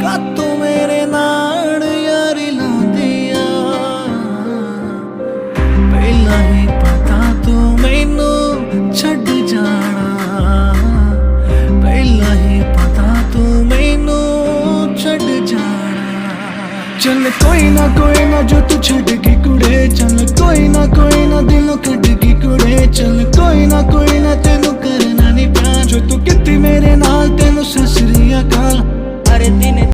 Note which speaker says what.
Speaker 1: कातों मेरे नाल यारी लांदी आ पहला ही पता तू मैनू छड्ड जाना पहला ही पता तू मैनू छड्ड जाना चल कोई ना जो तू छड्ड गई कुड़े चल कोई ना दिलों कड्ड गई कुड़े चल कोई ना तेनू करना नहीं प्यार जो तू किती मेरे नाल तेनू सत श्री अकाल।
Speaker 2: हर दिन